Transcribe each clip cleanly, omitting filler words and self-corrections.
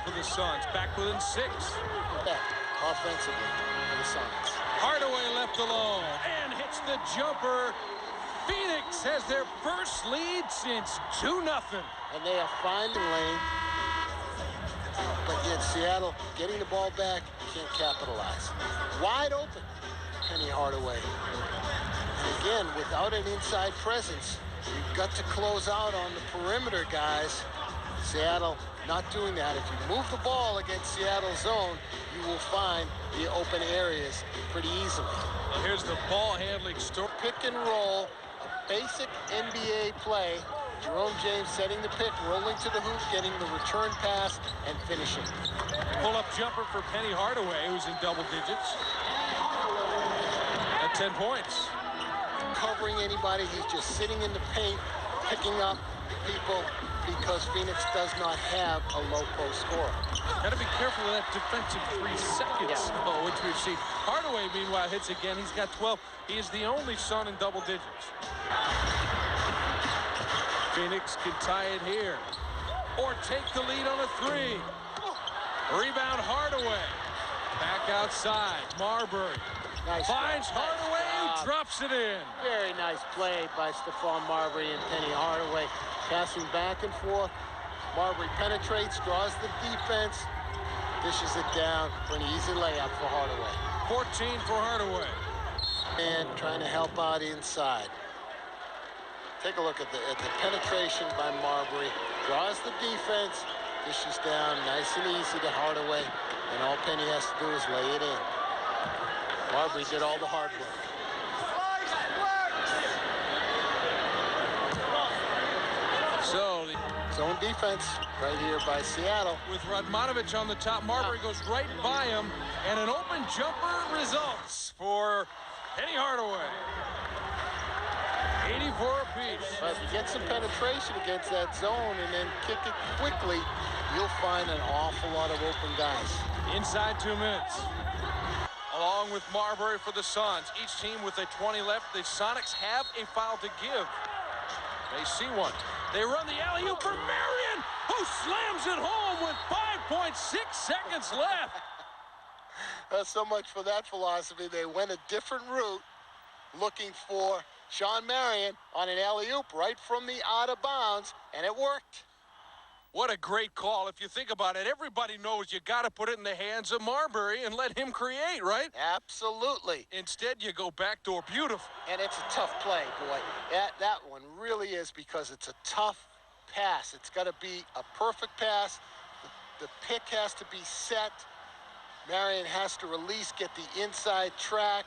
for the Suns, back within 6. Yeah, offensively for the Suns. Hardaway left alone and hits the jumper. Phoenix has their first lead since 2-0. And they are finding lane. But yet Seattle getting the ball back, can't capitalize. Wide open, Penny Hardaway. And again, without an inside presence, you've got to close out on the perimeter, guys. Seattle not doing that. If you move the ball against Seattle's zone, you will find the open areas pretty easily. Well, here's the ball handling story. Pick and roll, a basic NBA play. Jerome James setting the pick, rolling to the hoop, getting the return pass, and finishing. Pull-up jumper for Penny Hardaway, who's in double digits. At 10 points. Covering anybody, he's just sitting in the paint, picking up people, because Phoenix does not have a low post scorer. Got to be careful with that defensive 3 seconds, which we've seen. Hardaway, meanwhile, hits again. He's got 12. He is the only Sun in double digits. Phoenix can tie it here or take the lead on a 3. Rebound Hardaway. Back outside. Marbury Nice finds job. Hardaway, who drops it in. Very nice play by Stephon Marbury and Penny Hardaway. Passing back and forth. Marbury penetrates, draws the defense, dishes it down for an easy layup for Hardaway. 14 for Hardaway. And trying to help out inside. Take a look at the penetration by Marbury. Draws the defense, dishes down nice and easy to Hardaway, and all Penny has to do is lay it in. Marbury did all the hard work. So Zone defense right here by Seattle. with Radmanovic on the top, Marbury goes right by him, and an open jumper results for Penny Hardaway. 84 apiece. But if you get some penetration against that zone and then kick it quickly, you'll find an awful lot of open guys. Inside 2 minutes. Along with Marbury for the Suns. Each team with a 20 left. The Sonics have a foul to give. They see one. They run the alley-oop for Marion, who slams it home with 5.6 seconds left. So much for that philosophy. They went a different route, looking for Sean Marion on an alley-oop right from the out of bounds, and it worked. What a great call. If you think about it, everybody knows you got to put it in the hands of Marbury and let him create, right? Absolutely. Instead, you go backdoor. Beautiful. And it's a tough play, boy. That one really is, because it's a tough pass. It's got to be a perfect pass. The pick has to be set. Marion has to release, get the inside track,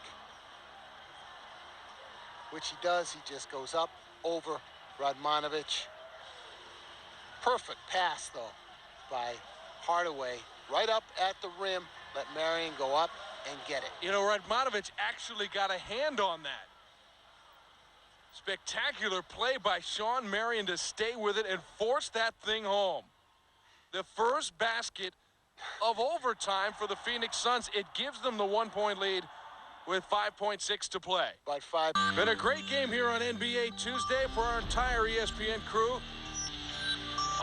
which he does. He just goes up over Radmanovic. Perfect pass, though, by Hardaway. Right up at the rim. Let Marion go up and get it. You know, Radmanovic actually got a hand on that. Spectacular play by Sean Marion to stay with it and force that thing home. The first basket of overtime for the Phoenix Suns. It gives them the 1-point lead with 5.6 to play. About 5. Been a great game here on NBA Tuesday for our entire ESPN crew.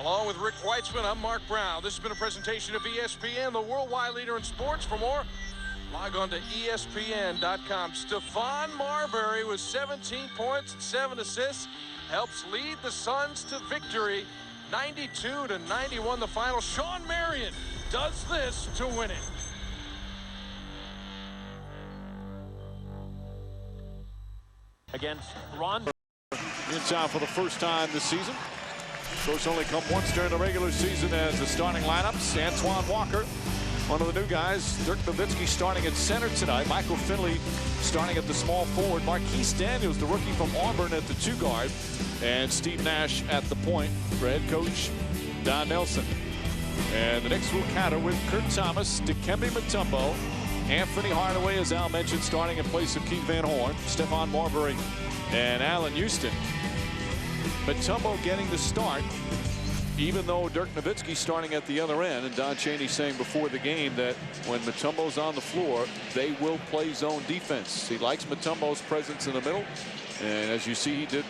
Along with Rick Weitzman, I'm Mark Brown. This has been a presentation of ESPN, the worldwide leader in sports. For more, log on to ESPN.com. Stephon Marbury with 17 points and 7 assists helps lead the Suns to victory. 92-91 the final. Sean Marion does this to win it. Against Ron. In town for the first time this season. Those only come once during the regular season as the starting lineups. Antoine Walker, one of the new guys. Dirk Nowitzki starting at center tonight. Michael Finley starting at the small forward. Marquise Daniels, the rookie from Auburn, at the 2 guard. And Steve Nash at the point for head coach Don Nelson. And the Knicks will counter with Kurt Thomas, Dikembe Mutombo, Anthony Hardaway, as Al mentioned, starting in place of Keith Van Horn, Stephon Marbury, and Allen Houston. Mutombo getting the start, even though Dirk Nowitzki starting at the other end. And Don Chaney saying before the game that when Mutombo's on the floor, they will play zone defense. He likes Mutombo's presence in the middle. And as you see, he did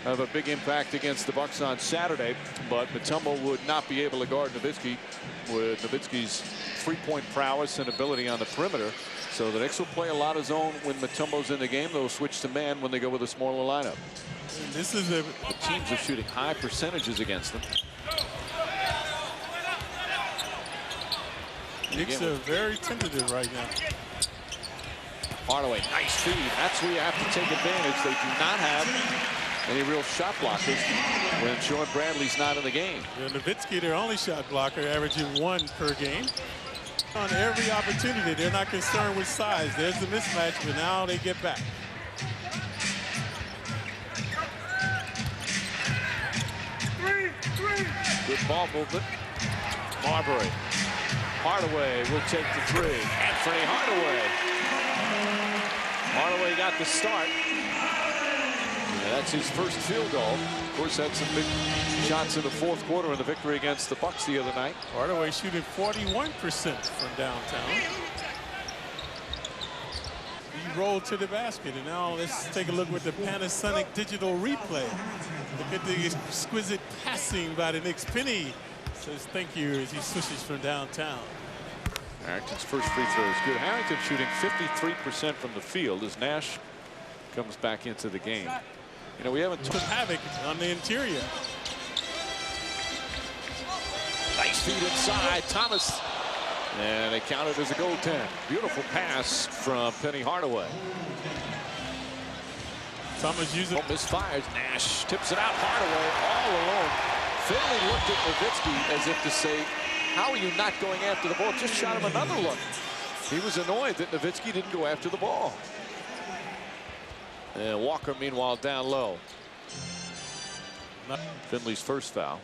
have a big impact against the Bucks on Saturday, but Mutombo would not be able to guard Nowitzki with Nowitzki's three-point prowess and ability on the perimeter. So the Knicks will play a lot of zone when Mutombo's in the game. They'll switch to man when they go with a smaller lineup. And this is the teams are shooting high percentages against them. Knicks are very tentative right now. Hardaway, nice feed. That's where you have to take advantage. They do not have any real shot blockers when Sean Bradley's not in the game. Yeah, Nowitzki, their only shot blocker, averaging 1 per game. On every opportunity, they're not concerned with size. There's the mismatch, but now they get back. Good ball movement. Marbury. Hardaway will take the three. Anthony Hardaway. Hardaway got the start. And that's his first field goal. Of course, had some big shots in the fourth quarter in the victory against the Bucks the other night. Hardaway shooting 41% from downtown. He rolled to the basket, and now let's take a look with the Panasonic digital replay. Look at the exquisite passing by the Knicks. Penny says thank you as he switches from downtown. Harrington's first free throw is good. Harrington shooting 53% from the field as Nash comes back into the game. You know, we haven't took havoc on the interior. Nice feed inside. Thomas. And they count it as a goaltend. Beautiful pass from Penny Hardaway. Thomas using misfires. Nash tips it out. Hardaway all alone. Finley looked at Nowitzki as if to say, how are you not going after the ball? Just shot him another look. He was annoyed that Nowitzki didn't go after the ball. And Walker, meanwhile, down low. Finley's first foul.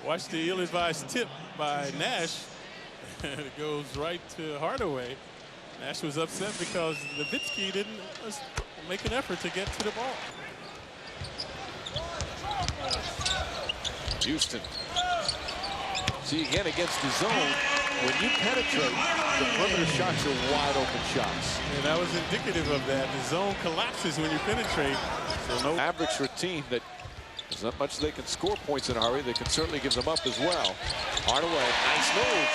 Watch the ill-advised tip by Nash. It goes right to Hardaway. Nash was upset because Nowitzki didn't make an effort to get to the ball. Houston. See, again, against the zone, when you penetrate, the perimeter shots are wide open shots. And that was indicative of that. The zone collapses when you penetrate. So no average for a team that there's not much they can score points in a hurry. They can certainly give them up as well. Hardaway, nice move.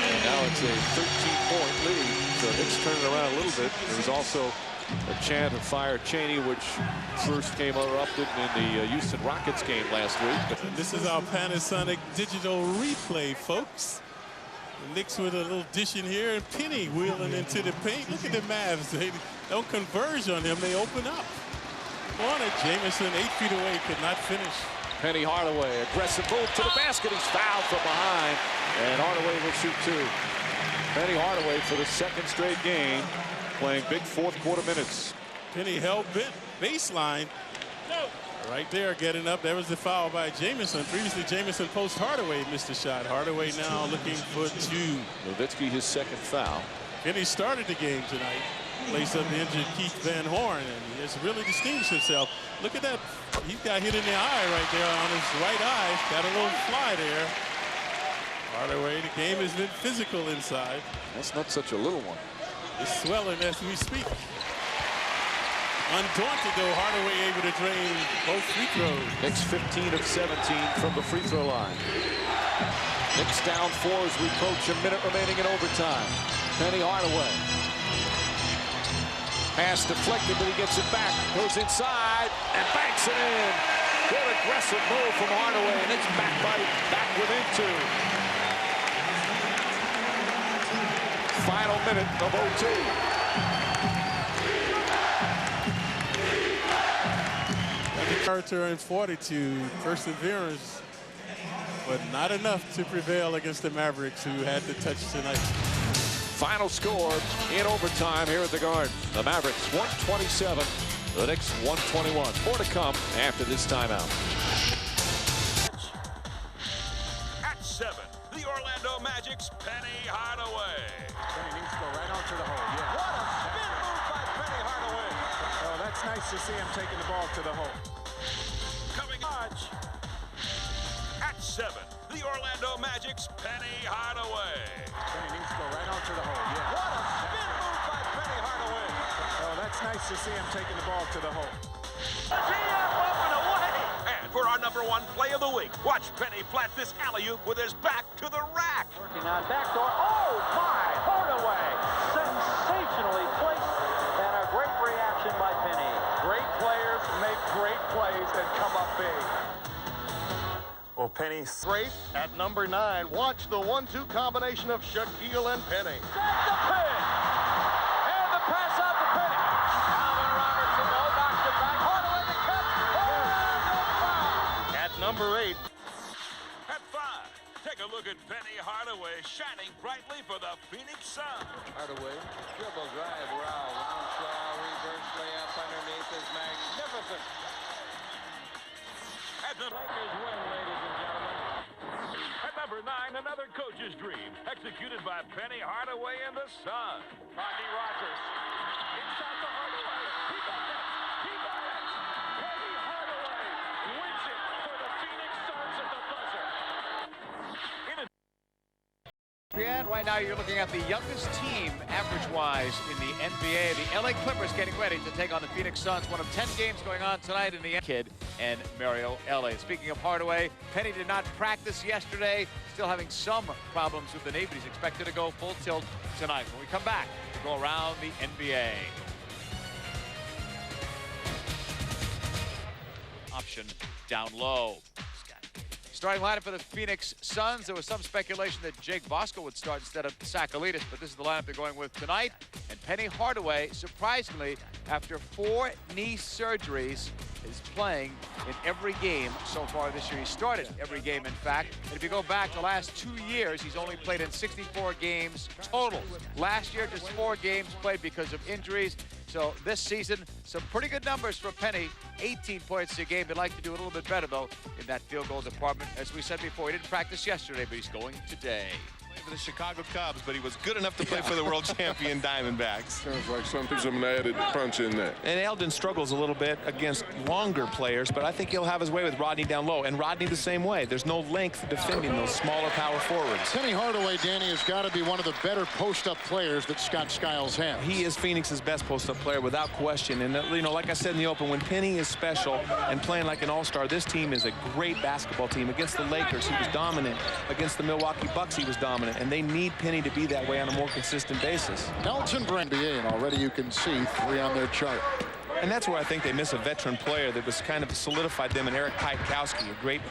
And now it's a 13-point lead. So Knicks turning around a little bit. There was also a chant of fire Cheney, which first came erupted in the Houston Rockets game last week. But this is our Panasonic digital replay, folks. The Knicks with a little dish in here, and Penny wheeling into the paint. Look at the Mavs. They don't converge on him. They open up. Corner, Jamison 8 feet away, could not finish. Penny Hardaway, aggressive move to the basket. He's fouled from behind, and Hardaway will shoot two. Penny Hardaway for the second straight game, playing big fourth quarter minutes. Penny held baseline. Right there, getting up. There was the foul by Jamison. Previously, Jamison post Hardaway missed a shot. Hardaway now looking for two. Nowitzki, his second foul. Penny started the game tonight. Placed up the injured Keith Van Horn, and he has really distinguished himself. Look at that. He's got hit in the eye right there on his right eye. Got a little fly there. Hardaway, the game has been physical inside. That's not such a little one. It's swelling as we speak. Undaunted, though, Hardaway able to drain both free throws. Knicks 15 of 17 from the free throw line. Knicks down 4 as we approach a minute remaining in overtime. Penny Hardaway. Pass deflected, but he gets it back. Goes inside and banks it in. Good aggressive move from Hardaway, and it's back within 2. Final minute of OT. Character and fortitude, perseverance, but not enough to prevail against the Mavericks, who had the touch tonight. Final score in overtime here at the Garden. The Mavericks 127, the Knicks 121. More to come after this timeout. At 7, the Orlando Magic's Penny Hardaway. Penny needs to go right onto the hole. Yeah. What a spin move by Penny Hardaway. Oh, that's nice to see him taking the ball to the hole. Coming at 7, the Orlando Magic's Penny Hardaway. Penny needs to go right onto the hole. Yeah. What a spin move by Penny Hardaway. Oh, that's nice to see him taking the ball to the hole. Up and away. And for our #1 play of the week, watch Penny flat this alley-oop with his back to the rack. Working on backdoor. Oh, my! Hardaway. Sensationally placed. And a great reaction by Penny. Great players make great plays and come up big. Well, Penny straight at number 9. Watch the 1-2 combination of Shaquille and Penny. At the pin. And the pass out to Penny. Alvin Robertson, no, knocks it back. Hardaway to catch. At number 8. At 5, take a look at Penny Hardaway shining brightly for the Phoenix Suns. Hardaway, dribble drive, round shot, reverse layup underneath is magnificent. At the Lakers win, ladies and gentlemen. At number 9, another coach's dream, executed by Penny Hardaway and the Suns. Rodney Rogers. Inside to Hardaway. He got it. He got it. Penny Hardaway wins it for the Phoenix Suns at the buzzer. Right now you're looking at the youngest team average-wise in the NBA. The LA Clippers getting ready to take on the Phoenix Suns. One of 10 games going on tonight in the Kid and Mario LA. Speaking of Hardaway, Penny did not practice yesterday. Still having some problems with the knee, but he's expected to go full tilt tonight. When we come back, we'll go around the NBA. Option down low. Starting lineup for the Phoenix Suns. There was some speculation that Jake Bosco would start instead of Sakalidis, but this is the lineup they're going with tonight. And Penny Hardaway, surprisingly, after 4 knee surgeries, is playing in every game so far this year. He started every game, in fact. And if you go back the last 2 years, he's only played in 64 games total. Last year, just 4 games played because of injuries. So this season, some pretty good numbers for Penny. 18 points a game. They'd like to do a little bit better, though, in that field goal department. As we said before, he didn't practice yesterday, but he's going today. For the Chicago Cubs, but he was good enough to play for the world champion Diamondbacks. Sounds like some added punch in there. And Eldon struggles a little bit against longer players, but I think he'll have his way with Rodney down low. And Rodney the same way. There's no length defending those smaller power forwards. Penny Hardaway, Danny, has got to be one of the better post-up players that Scott Skiles has. He is Phoenix's best post-up player without question. And, you know, like I said in the open, when Penny is special and playing like an all-star, this team is a great basketball team. Against the Lakers, he was dominant. Against the Milwaukee Bucks, he was dominant. And they need Penny to be that way on a more consistent basis. Elton Brand, and already you can see 3 on their chart. And that's where I think they miss a veteran player that was kind of solidified them in Eric Piatkowski, a great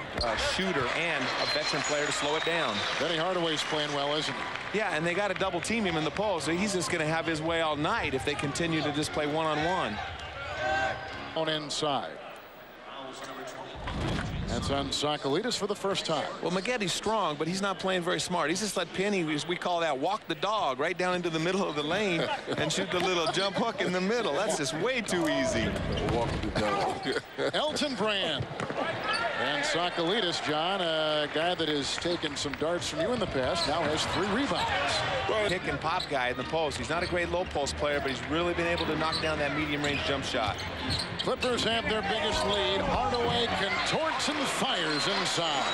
shooter and a veteran player to slow it down. Penny Hardaway's playing well, isn't he? Yeah, and they got to double team him in the post, so he's just going to have his way all night if they continue to just play one-on-one. On inside. That's on Sakalidis for the first time. Well, Maggetti's strong, but he's not playing very smart. He's just let Penny, as we call that, walk the dog right down into the middle of the lane and shoot the little jump hook in the middle. That's just way too easy. Walk the dog. Elton Brand. And Sakalidis, John, a guy that has taken some darts from you in the past, now has 3 rebounds. Pick and pop guy in the post. He's not a great low post player, but he's really been able to knock down that medium range jump shot. Clippers have their biggest lead. Hardaway contorts and fires inside.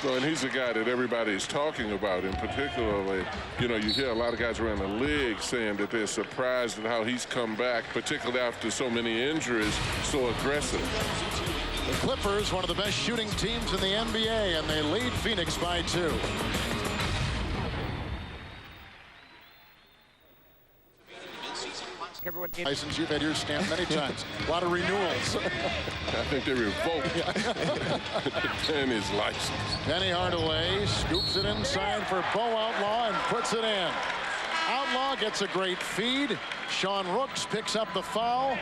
So, and he's a guy that everybody is talking about, in particular. You know, you hear a lot of guys around the league saying that they're surprised at how he's come back, particularly after so many injuries, so aggressive. The Clippers, one of the best shooting teams in the NBA, and they lead Phoenix by 2. License, you've had your stamp many times. A lot of renewals. I think they revoked Penny's license. Penny Hardaway scoops it inside for Bo Outlaw and puts it in. Outlaw gets a great feed. Sean Rooks picks up the foul.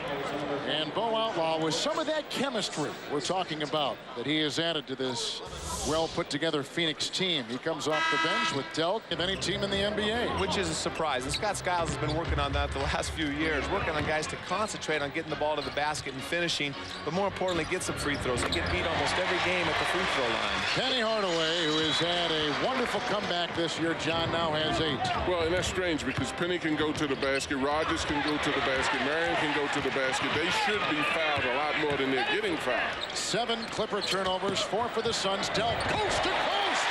And Bo Outlaw, with some of that chemistry we're talking about that he has added to this well-put-together Phoenix team. He comes off the bench with Delk of any team in the NBA. Which is a surprise. And Scott Skiles has been working on that the last few years, working on guys to concentrate on getting the ball to the basket and finishing, but more importantly, get some free throws. They get beat almost every game at the free throw line. Penny Hardaway, who has had a wonderful comeback this year, John, now has 8. Well, and that's strange because Penny can go to the basket, Rogers can go to the basket, Marion can go to the basket. They should be fouled a lot more than they're getting fouled. 7 Clipper turnovers, 4 for the Suns. Delk coast to coast,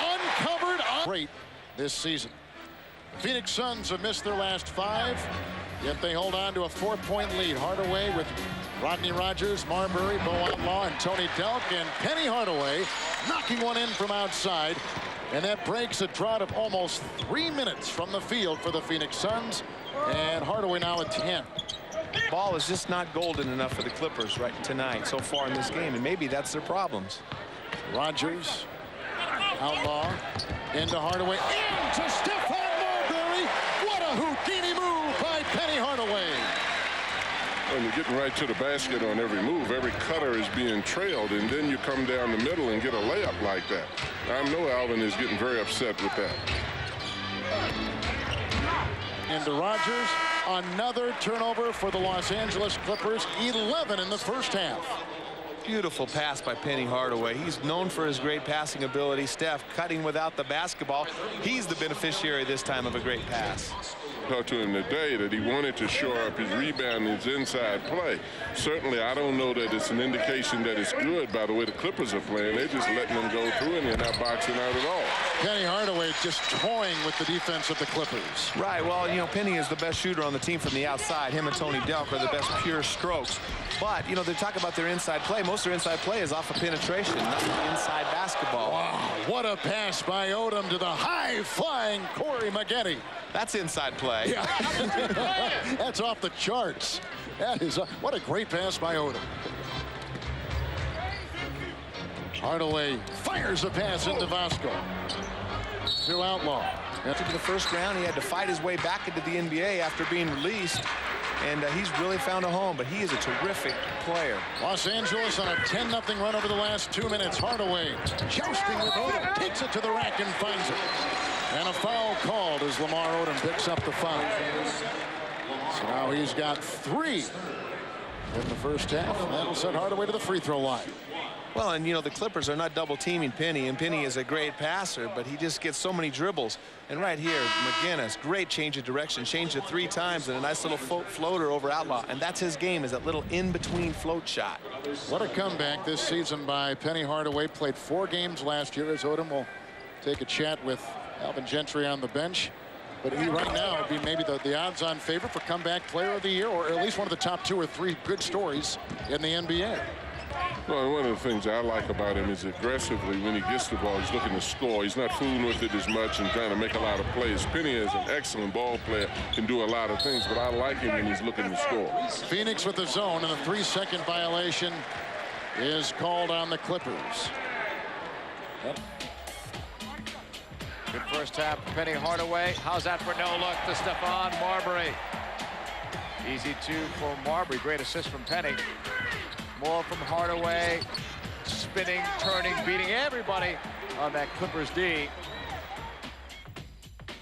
uncovered. Great this season. Phoenix Suns have missed their last 5, yet they hold on to a 4-point lead. Hardaway with Rodney Rogers, Marbury, Bo Outlaw, and Tony Delk, and Penny Hardaway knocking one in from outside. And that breaks a drought of almost 3 minutes from the field for the Phoenix Suns. And Hardaway now at 10. Ball is just not golden enough for the Clippers right tonight so far in this game, and maybe that's their problems. Rogers, Outlaw, into Hardaway, into Stephon Marbury. What a Houdini move by Penny Hardaway. And you're getting right to the basket on every move. Every cutter is being trailed, and then you come down the middle and get a layup like that. I know Alvin is getting very upset with that. Into Rogers. Another turnover for the Los Angeles Clippers. 11 in the first half. Beautiful pass by Penny Hardaway. He's known for his great passing ability. Steph cutting without the basketball. He's the beneficiary this time of a great pass. Talked to him today that he wanted to shore up his rebound and his inside play. Certainly, I don't know that it's an indication that it's good by the way the Clippers are playing. They're just letting them go through and they're not boxing out at all. Penny Hardaway just toying with the defense of the Clippers. Right, well, you know, Penny is the best shooter on the team from the outside. Him and Tony Delk are the best pure strokes. But, you know, they talk about their inside play. Most of their inside play is off of penetration, not inside basketball. Wow, what a pass by Odom to the high-flying Corey Maggette. That's inside play. Yeah. That's off the charts. That is what a great pass by Odom. Hardaway fires a pass into Vasco. To Outlaw. After the first round, he had to fight his way back into the NBA after being released. And he's really found a home, but he is a terrific player. Los Angeles on a 10-0 run over the last 2 minutes. Hardaway jousting with Odom, takes it to the rack and finds it. And a foul called as Lamar Odom picks up the foul. So now he's got 3 in the first half. And that'll send Hardaway to the free throw line. Well, and you know, the Clippers are not double teaming Penny, and Penny is a great passer, but he just gets so many dribbles. And right here, McGinnis, great change of direction, changed it 3 times, and a nice little floater over Outlaw. And that's his game, is that little in-between float shot. What a comeback this season by Penny Hardaway. Played 4 games last year, as Odom will take a chat with Alvin Gentry on the bench. But he right now would be maybe the odds-on favorite for comeback player of the year, or at least one of the top 2 or 3 good stories in the NBA. Well, one of the things I like about him is aggressively, when he gets the ball, he's looking to score. He's not fooling with it as much and trying to make a lot of plays. Penny is an excellent ball player, can do a lot of things, but I like him when he's looking to score. Phoenix with the zone, and a 3-second violation is called on the Clippers. Yep. Good first half for Penny Hardaway. How's that for no look to Stephon Marbury? Easy 2 for Marbury. Great assist from Penny. More from Hardaway. Spinning, turning, beating everybody on that Clippers D.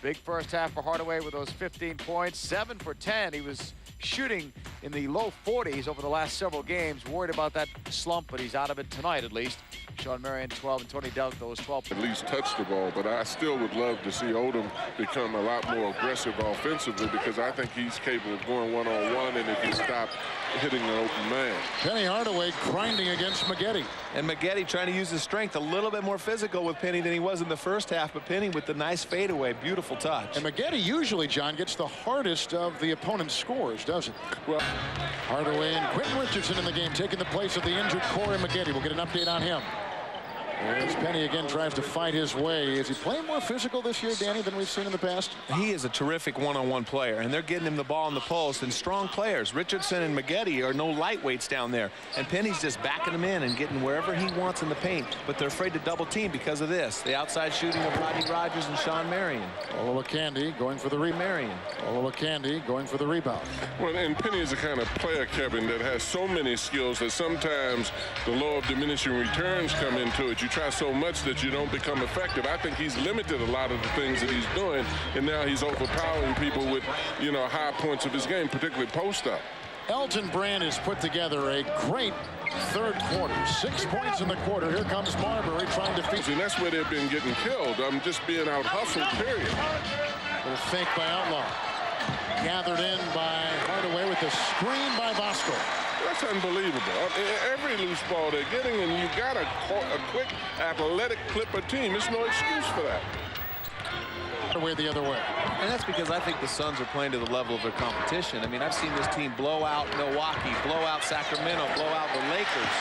Big first half for Hardaway with those 15 points. 7 for 10. He was shooting in the low 40s over the last several games. Worried about that slump, but he's out of it tonight at least. Sean Marion 12 and Tony Delk those 12. At least touch the ball, but I still would love to see Odom become a lot more aggressive offensively, because I think he's capable of going one-on-one, and if he stopped hitting an open man. Penny Hardaway grinding against Maggette. And Maggette trying to use his strength, a little bit more physical with Penny than he was in the first half, but Penny with the nice fadeaway, beautiful touch. And Maggette usually, John, gets the hardest of the opponent's scores, doesn't he? Well, Hardaway and Quentin Richardson in the game, taking the place of the injured Corey Maggette. We'll get an update on him. As Penny again tries to fight his way. Is he playing more physical this year, Danny, than we've seen in the past? He is a terrific one-on-one player, and they're getting him the ball in the post, and strong players. Richardson and Maggette are no lightweights down there, and Penny's just backing him in and getting wherever he wants in the paint, but they're afraid to double team because of this. The outside shooting of Rodney Rogers and Sean Marion. Olowokandi going for the rebound. Olowokandi going for the rebound. Well, and Penny is the kind of player, Kevin, that has so many skills that sometimes the law of diminishing returns come into it. You try so much that you don't become effective. I think he's limited a lot of the things that he's doing, and now he's overpowering people with, you know, high points of his game, particularly post-up. Elton Brand has put together a great third quarter. 6 points in the quarter. Here comes Marbury trying to feed. And that's where they've been getting killed. Just being out hustled, period. Little fake by Outlaw. Gathered in by Hardaway with the screen by Vasco. That's unbelievable. Every loose ball they're getting, and you got a quick, athletic Clipper team. There's no excuse for that. Hardaway the other way. And that's because I think the Suns are playing to the level of their competition. I mean, I've seen this team blow out Milwaukee, blow out Sacramento, blow out the Lakers.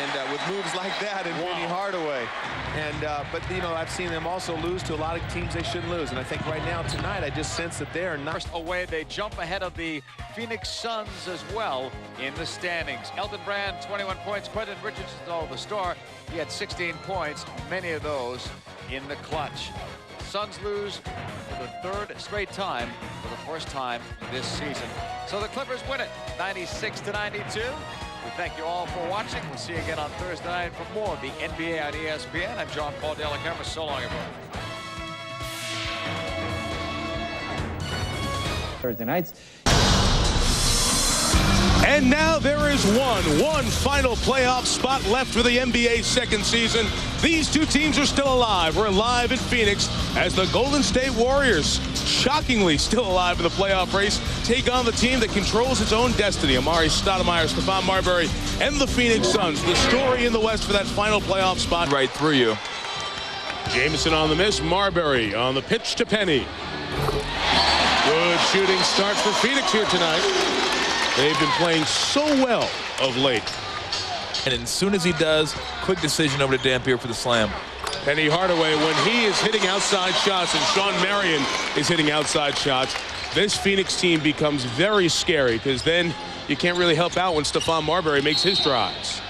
And with moves like that and Penny Hardaway. And but, you know, I've seen them also lose to a lot of teams they shouldn't lose. And I think right now, tonight, I just sense that they're not. Away, they jump ahead of the Phoenix Suns as well in the standings. Elton Brand, 21 points. Quentin Richardson, the star, he had 16 points, many of those in the clutch. Suns lose for the third straight time for the first time this season. So the Clippers win it, 96-92. We thank you all for watching. We'll see you again on Thursday night for more of the NBA on ESPN. I'm John Paul De La Camera. So long, everyone. Thursday nights. And now there is one final playoff spot left for the NBA's second season. These two teams are still alive. We're live in Phoenix as the Golden State Warriors, shockingly still alive in the playoff race, take on the team that controls its own destiny. Amari Stoudemire, Stephon Marbury, and the Phoenix Suns. The story in the West for that final playoff spot. Right through you. Jameson on the miss. Marbury on the pitch to Penny. Good shooting start for Phoenix here tonight. They've been playing so well of late. And as soon as he does, quick decision over to Dampier for the slam. Penny Hardaway, when he is hitting outside shots and Sean Marion is hitting outside shots, this Phoenix team becomes very scary because then you can't really help out when Stephon Marbury makes his drives.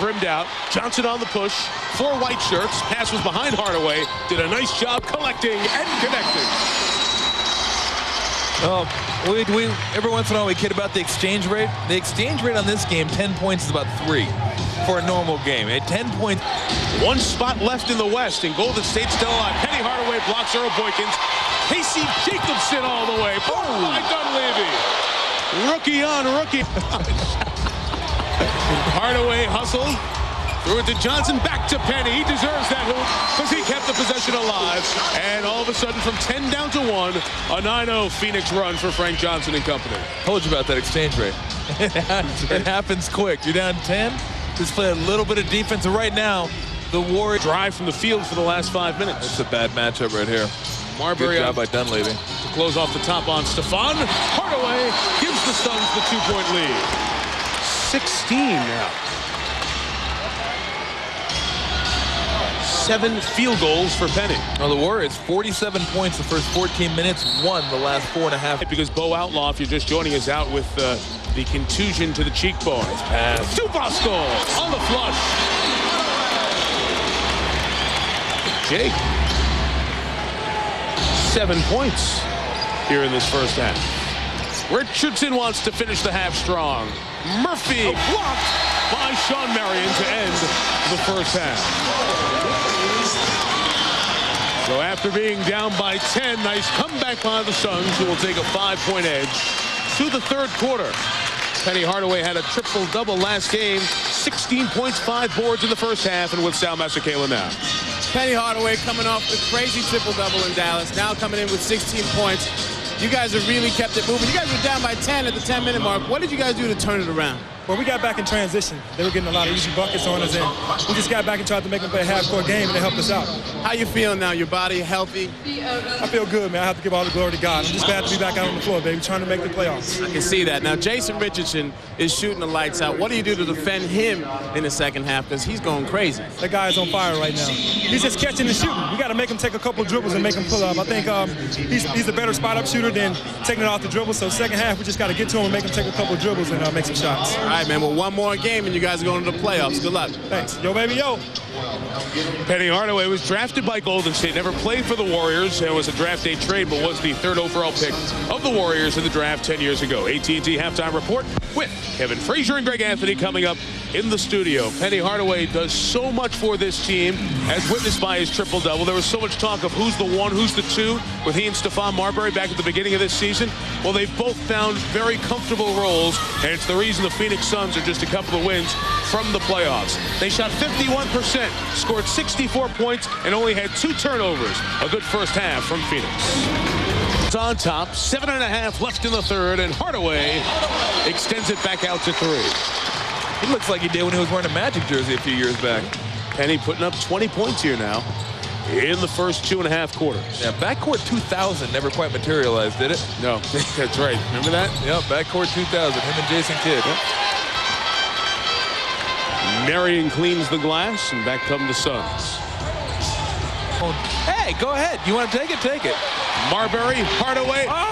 Rimmed out, Johnson on the push, 4 white shirts, pass was behind Hardaway, did a nice job collecting and connecting. Oh, every once in a while we kid about the exchange rate. The exchange rate on this game, 10 points, is about 3 for a normal game. At 10 points. One spot left in the West, and Golden State still alive. Penny Hardaway blocks Earl Boykins. Casey Jacobson all the way. Oh, by Dunleavy. Rookie on rookie. Hardaway hustled. Threw it to Johnson, back to Penny. He deserves that hoop because he kept the possession alive. And all of a sudden, from 10 down to 1, a 9-0 Phoenix run for Frank Johnson and company. Told you about that exchange rate. It happens quick. You're down 10. Just play a little bit of defense. And right now, the Warriors drive from the field for the last 5 minutes. It's a bad matchup right here. Marbury Good job by Dunleavy. To close off the top on Stephon. Hardaway gives the Suns the 2-point lead. 16 now. 7 field goals for Penny. Well, the Warriors, 47 points the first 14 minutes, won the last 4.5. Because Bo Outlaw, if you're just joining us, out with the contusion to the cheekbone. Pass to Bosco on the flush. Jake. 7 points here in this first half. Richardson wants to finish the half strong. Murphy blocked by Sean Marion to end the first half. So after being down by 10, nice comeback by the Suns, who will take a 5-point edge to the third quarter. Penny Hardaway had a triple-double last game, 16 points, 5 boards in the first half, and with Sal Masakela now. Penny Hardaway coming off the crazy triple-double in Dallas, now coming in with 16 points. You guys have really kept it moving. You guys were down by 10 at the 10-minute mark. What did you guys do to turn it around? Well, we got back in transition. They were getting a lot of easy buckets on us, and we just got back and tried to make them play a half-court game, and they helped us out. How you feeling now? Your body healthy? I feel good, man. I have to give all the glory to God. I'm just glad to be back out on the floor, baby, trying to make the playoffs. I can see that. Now, Jason Richardson is shooting the lights out. What do you do to defend him in the second half? Because he's going crazy. That guy is on fire right now. He's just catching and shooting. We got to make him take a couple dribbles and make him pull up. I think he's a better spot-up shooter than taking it off the dribble. So second half, we just got to get to him and make him take a couple dribbles and make some shots. All right, man. Well, one more game and you guys are going to the playoffs. Good luck. Thanks. Yo, baby, yo. Penny Hardaway was drafted by Golden State, never played for the Warriors. It was a draft day trade, but was the 3rd overall pick of the Warriors in the draft 10 years ago. AT&T Halftime Report with Kevin Frazier and Greg Anthony coming up in the studio. Penny Hardaway does so much for this team, as witnessed by his triple-double. There was so much talk of who's the 1, who's the 2, with he and Stephon Marbury back at the beginning of this season. Well, they've both found very comfortable roles, and it's the reason the Phoenix Suns are just a couple of wins from the playoffs. They shot 51%, scored 64 points, and only had 2 turnovers. A good first half from Phoenix. It's on top, 7.5 left in the third, and Hardaway extends it back out to 3. He looks like he did when he was wearing a Magic jersey a few years back. Penny putting up 20 points here now. in the first 2.5 quarters. Yeah, backcourt 2000 never quite materialized, did it? No, that's right. Remember that? Yeah, backcourt 2000, him and Jason Kidd. Yep. Marion cleans the glass, and back come the Suns. Hey, go ahead. You want to take it? Take it. Marbury, Hardaway. Oh!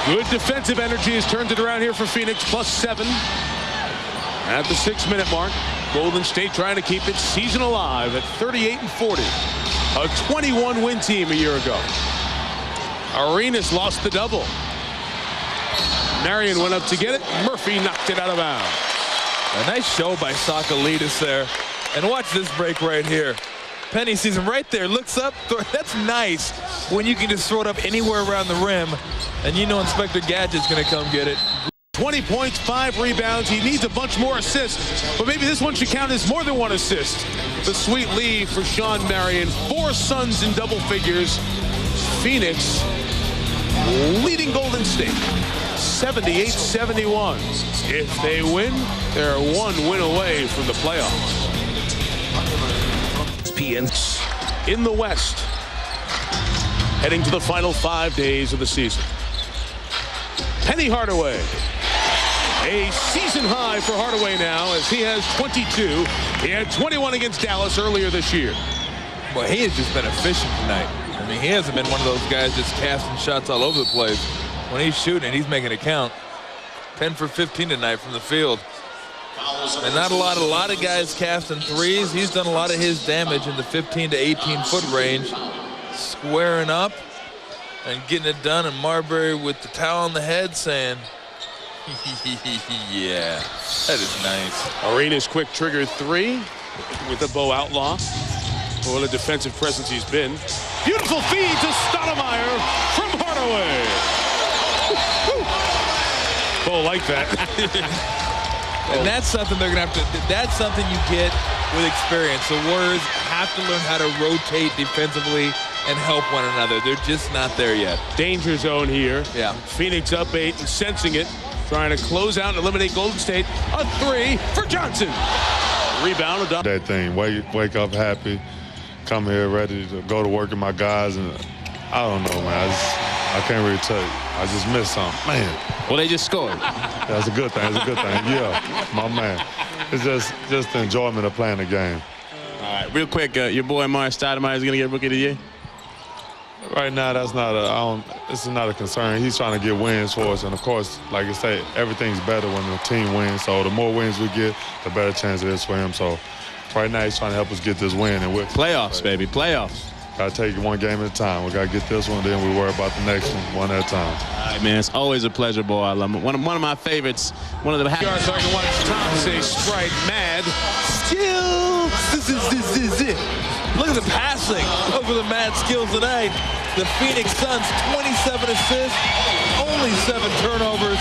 Good defensive energy has turned it around here for Phoenix, +7 at the 6-minute mark. Golden State trying to keep its season alive at 38-40. A 21-win team a year ago. Arenas lost the double. Marion went up to get it. Murphy knocked it out of bounds. A nice show by Sakalidis there. And watch this break right here. Penny sees him right there, looks up. That's nice when you can just throw it up anywhere around the rim, and you know Inspector Gadget's going to come get it. 20 points, 5 rebounds. He needs a bunch more assists, but maybe this one should count as more than 1 assist. The sweet lead for Sean Marion. 4 Suns in double figures. Phoenix leading Golden State 78-71. If they win, they're 1 win away from the playoffs. In the West, heading to the final 5 days of the season. Penny Hardaway, a season high for Hardaway now as he has 22. He had 21 against Dallas earlier this year. Well, he has just been efficient tonight. I mean, he hasn't been one of those guys just casting shots all over the place. When he's shooting, he's making it count. 10 for 15 tonight from the field. And not a lot of guys casting threes. He's done a lot of his damage in the 15 to 18 foot range, squaring up and getting it done. And Marbury with the towel on the head saying, yeah, that is nice. Arenas quick trigger 3 with the Bo Outlaw. What a defensive presence he's been. Beautiful feed to Stoudemire from Hardaway. Bo like that. And that's something they're going to have to, that's something you get with experience. The Warriors have to learn how to rotate defensively and help one another. They're just not there yet. Danger zone here. Yeah. Phoenix up 8 and sensing it. Trying to close out and eliminate Golden State. A 3 for Johnson. Rebound. That thing, wake up happy, come here ready to go to work with my guys. And I don't know, man. I can't really tell you. I just missed something. Man. Well, they just scored. That's a good thing. That's a good thing. Yeah, my man. It's just the enjoyment of playing the game. All right, real quick, your boy Mark Stoudemire is going to get Rookie of the Year? Right now, that's not this is not a concern. He's trying to get wins for us. And, of course, like I say, everything's better when the team wins. So the more wins we get, the better chance it is for him. So right now, he's trying to help us get this win. And playoffs, baby, playoffs. Got to take it one game at a time. We got to get this one, then we worry about the next one at a time. All right, man. It's always a pleasure, boy. I love him. One of my favorites. One of the yards. So I can watch Tom say Sprite mad. Still, look at the passing over the mad skills tonight. The Phoenix Suns, 27 assists, only 7 turnovers.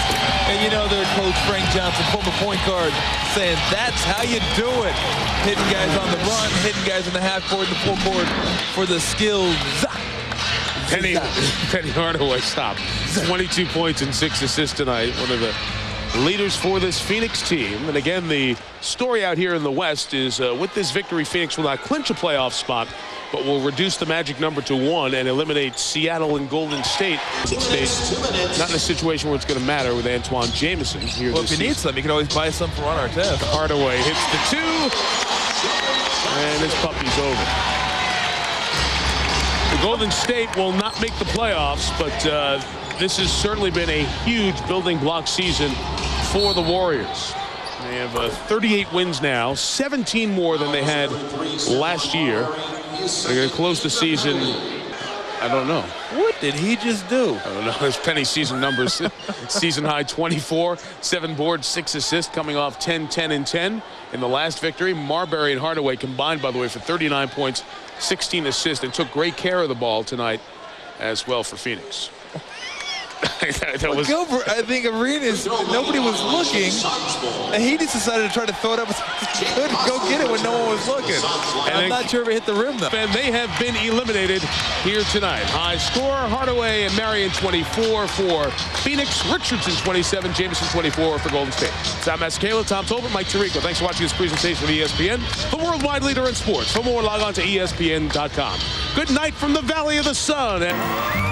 And you know their coach, Frank Johnson, former point guard, saying that's how you do it. Hitting guys on the run, hitting guys in the half court, the full court for the skills. Penny Hardaway, stop. 22 points and 6 assists tonight. One of the leaders for this Phoenix team. And again, the story out here in the West is with this victory, Phoenix will not clinch a playoff spot, but will reduce the magic number to 1 and eliminate Seattle and Golden State. Not in a situation where it's going to matter with Antoine Jameson here. Well, if you need some, you can always buy some for Ron Artest. Hardaway hits the 2, and this puppy's over. The Golden State will not make the playoffs, but this has certainly been a huge building block season for the Warriors. They have 38 wins now, 17 more than they had last year. They're going to close the season, I don't know. What did he just do? I don't know. There's Penny's season numbers. Season high 24, 7 boards, 6 assists, coming off 10, 10, and 10 in the last victory. Marbury and Hardaway combined, by the way, for 39 points, 16 assists, and took great care of the ball tonight as well for Phoenix. that was Gilbert, I think Arenas, nobody was looking, and he just decided to try to throw it up as he could and go get it when no one was looking. And I'm not sure if it hit the rim, though. And they have been eliminated here tonight. High score, Hardaway and Marion 24 for Phoenix, Richardson 27, Jameson 24 for Golden State. Sam Mascala, Tom Tolbert, Mike Tirico. Thanks for watching this presentation of ESPN, the worldwide leader in sports. For more, log on to ESPN.com. Good night from the Valley of the Sun.